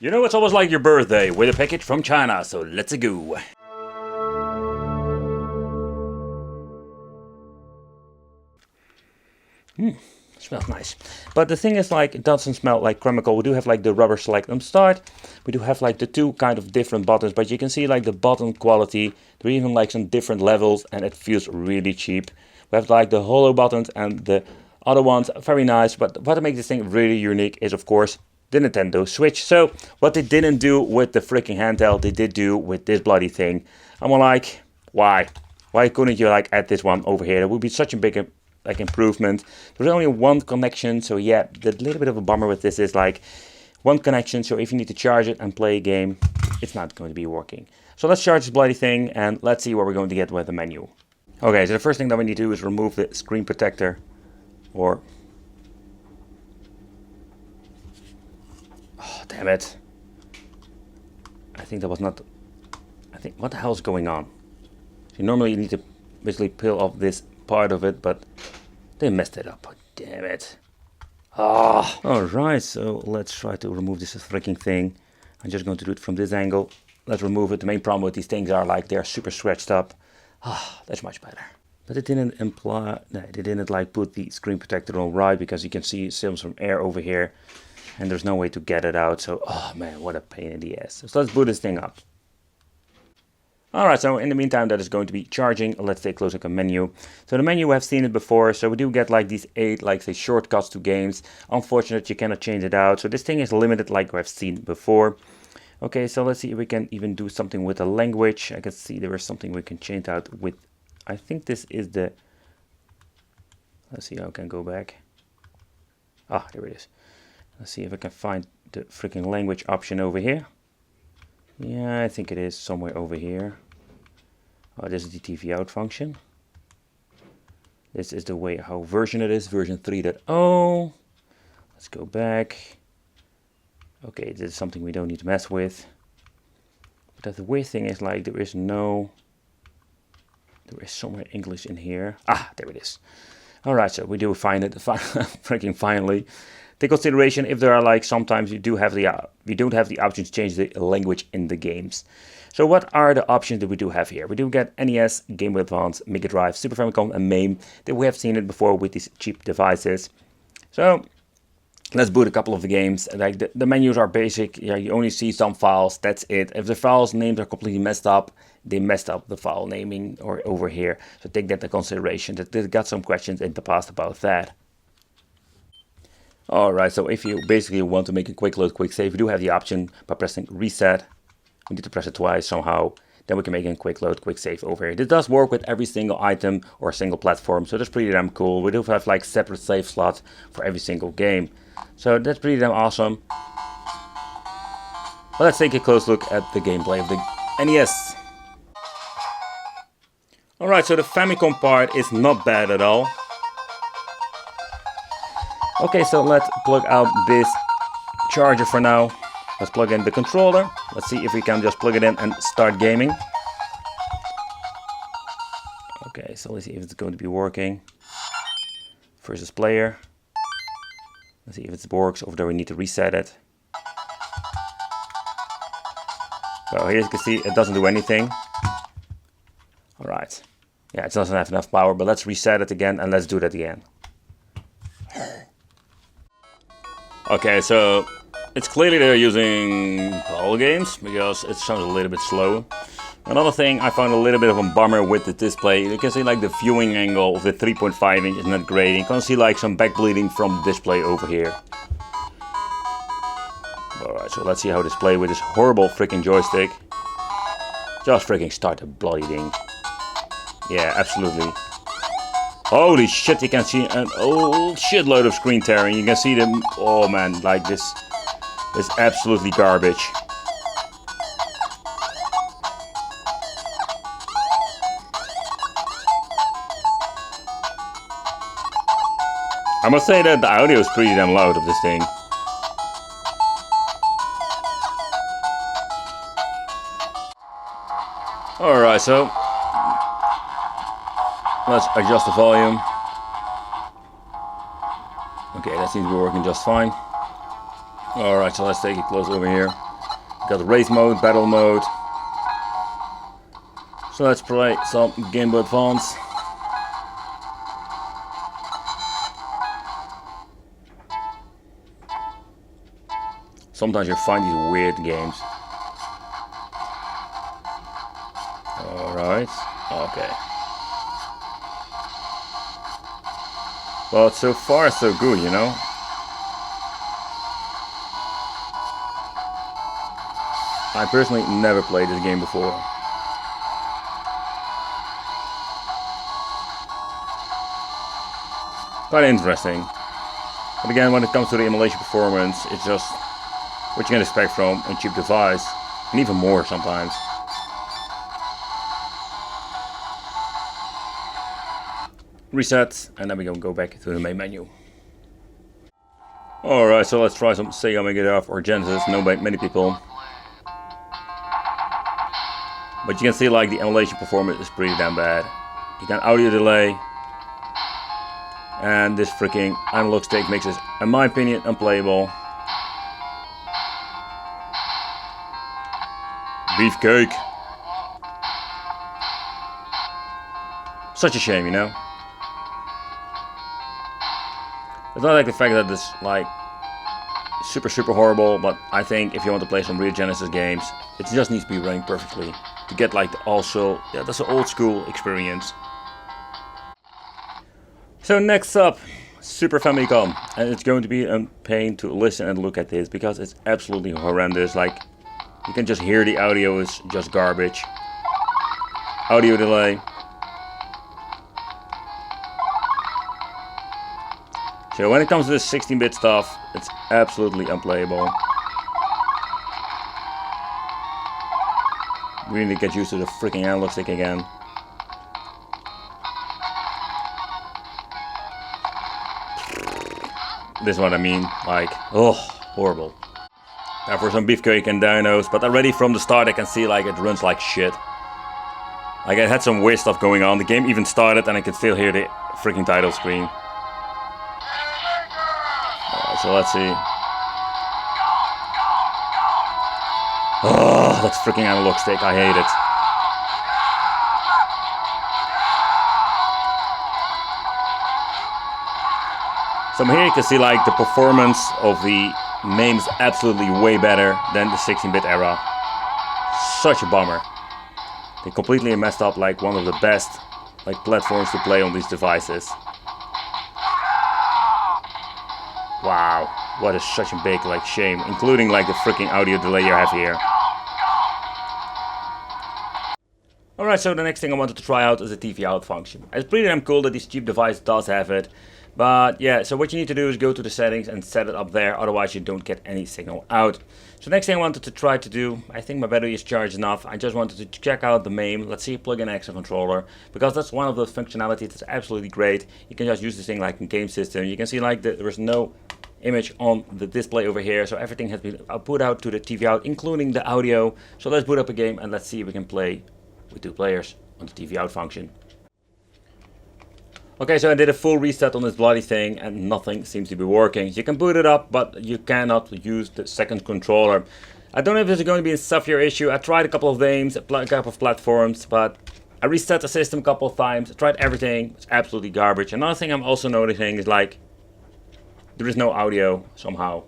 You know, it's almost like your birthday with a package from China, so let's go. Smells nice. But the thing is, like, it doesn't smell like chemical. We do have like the rubber select and start. We do have like the two kind of different buttons, but you can see like the button quality. There are even like some different levels and it feels really cheap. We have like the hollow buttons and the other ones, very nice. But what makes this thing really unique is, of course, the Nintendo Switch. So what they didn't do with the freaking handheld, they did do with this bloody thing. I'm like, why? Why couldn't you like add this one over here? It would be such a big like improvement. There's only one connection, so yeah, the little bit of a bummer with this is like one connection, so if you need to charge it and play a game, it's not going to be working. So let's charge this bloody thing and let's see what we're going to get with the menu. Okay, so the first thing that we need to do is remove the screen protector, or oh, damn it. I think that was not, what the hell is going on? So normally you need to basically peel off this part of it, but they messed it up. Damn it. Ah. Alright, so let's try to remove this freaking thing. I'm just going to do it from this angle. Let's remove it. The main problem with these things are like they're super scratched up. Ah, that's much better. But it didn't imply, no, they didn't like put the screen protector on right, because you can see some air over here and there's no way to get it out. So, oh man, what a pain in the ass. So let's boot this thing up. Alright, so in the meantime that is going to be charging. Let's take a closer look at menu. So the menu, we have seen it before, so we do get like these 8, like say, shortcuts to games. Unfortunately, you cannot change it out, so this thing is limited like we have seen before. Okay, so let's see if we can even do something with the language. I can see there is something we can change out with, I think this is the, let's see how I can go back. Ah, there it is. Let's see if I can find the freaking language option over here. Yeah, I think it is somewhere over here. Oh, this is the TV out function. This is the way how version it is, version 3.0. Let's go back. Okay, this is something we don't need to mess with. But the weird thing is like there is somewhere English in here. Ah, there it is. Alright, so we do find it freaking finally. Take consideration if there are like sometimes you don't have the option to change the language in the games. So what are the options that we do have here? We do get NES, Game Boy Advance, Mega Drive, Super Famicom and MAME. That we have seen it before with these cheap devices. So let's boot a couple of the games. Like the menus are basic. Yeah, you only see some files. That's it. If the files names are completely messed up, they messed up the file naming or over here. So take that into consideration. That they got some questions in the past about that. Alright, so if you basically want to make a quick load, quick save, we do have the option by pressing reset. We need to press it twice somehow. Then we can make a quick load, quick save over here. This does work with every single item or single platform, so that's pretty damn cool. We do have like separate save slots for every single game. So that's pretty damn awesome. But let's take a close look at the gameplay of the NES. Alright, so the Famicom part is not bad at all. Okay, so let's plug out this charger for now. Let's plug in the controller. Let's see if we can just plug it in and start gaming. Okay, so let's see if it's going to be working. Versus player. Let's see if it works, or do we need to reset it. So here you can see it doesn't do anything. Alright. Yeah, it doesn't have enough power, but let's reset it again and let's do that again. Okay, so it's clearly they're using PAL games because it sounds a little bit slow. Another thing I found a little bit of a bummer with the display, you can see like the viewing angle of the 3.5 inch is not great. You can see like some back bleeding from the display over here. Alright, so let's see how this plays with this horrible freaking joystick. Just freaking start the bloody thing. Yeah, absolutely. Holy shit, you can see an old shitload of screen tearing. You can see them, oh man, like this is absolutely garbage. I must say that the audio is pretty damn loud of this thing. Alright, so let's adjust the volume. Okay, that seems to be working just fine. Alright, so let's take it close over here. got race mode, battle mode. So let's play some Game Boy Advance. Sometimes you find these weird games. Alright, okay. Well, so far so good, you know. I personally never played this game before. Quite interesting. But again, when it comes to the emulation performance, it's just what you can expect from a cheap device, and even more sometimes. Reset, and then we can go back to the main menu. Alright, so let's try some Sega Mega Drive or Genesis, known by many people. But you can see like the emulation performance is pretty damn bad. You got audio delay, and this freaking analog stick makes it, in my opinion, unplayable. Beefcake. Such a shame, you know. It's not like the fact that it's like super horrible, but I think if you want to play some real Genesis games, it just needs to be running perfectly to get like the also, yeah, that's an old school experience. So next up, Super Famicom, and it's going to be a pain to listen and look at this because it's absolutely horrendous. Like, you can just hear the audio is just garbage. Audio delay. So when it comes to this 16-bit stuff, it's absolutely unplayable. We need to get used to the freaking analog stick again. This is what I mean, like, oh, horrible. Now for some beefcake and dinos, but already from the start I can see like it runs like shit. Like it had some weird stuff going on. The game even started and I could still hear the freaking title screen. So let's see. Oh, that's freaking analog stick, I hate it. So here you can see like the performance of the MAME is absolutely way better than the 16-bit era. Such a bummer. They completely messed up like one of the best like platforms to play on these devices. Wow, what is such a big like shame, including like the freaking audio delay you have here. Alright, so the next thing I wanted to try out is the TV out function. It's pretty damn cool that this cheap device does have it. But yeah, so what you need to do is go to the settings and set it up there, otherwise you don't get any signal out. So next thing I wanted to try to do, I think my battery is charged enough, I just wanted to check out the MAME, let's see, plug in an extra controller, because that's one of those functionalities that's absolutely great. You can just use this thing like in game system. You can see like there is no image on the display over here, so everything has been put out to the TV out, including the audio. So let's boot up a game and let's see if we can play with 2 players on the TV out function. Okay, so I did a full reset on this bloody thing and nothing seems to be working. You can boot it up, but you cannot use the second controller. I don't know if this is going to be a severe issue. I tried a couple of games, a couple of platforms, but I reset the system a couple of times. I tried everything. It's absolutely garbage. Another thing I'm also noticing is like there is no audio somehow.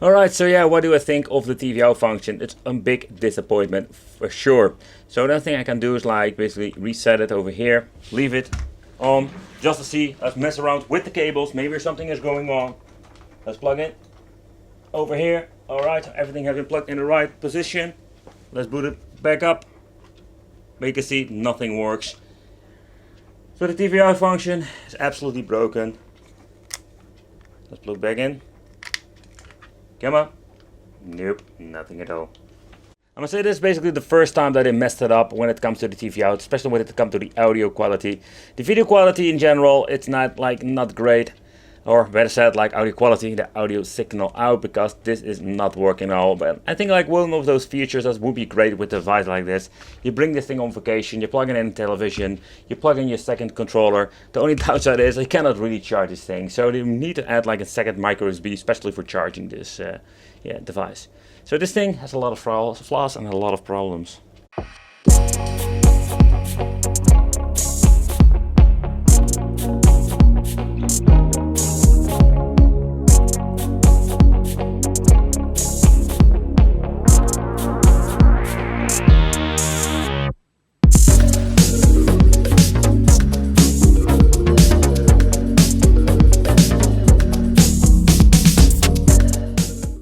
Alright, so yeah, what do I think of the TV out function? It's a big disappointment for sure. So the only thing I can do is like basically reset it over here, leave it on, just to see, let's mess around with the cables, maybe something is going on. Let's plug it over here. Alright, everything has been plugged in the right position. Let's boot it back up. But you can see nothing works. So the TV out function is absolutely broken. Let's plug back in. Come on. Nope, nothing at all. I'm gonna say this is basically the first time that they messed it up when it comes to the TV out, especially when it comes to the audio quality. The video quality in general, it's not great. or better said, like audio quality, the audio signal out, because this is not working at all. But I think like one of those features that would be great with a device like this. You bring this thing on vacation, you plug it in television, you plug in your second controller. The only downside is you cannot really charge this thing, so you need to add like a second micro USB, especially for charging this device. So this thing has a lot of flaws and a lot of problems.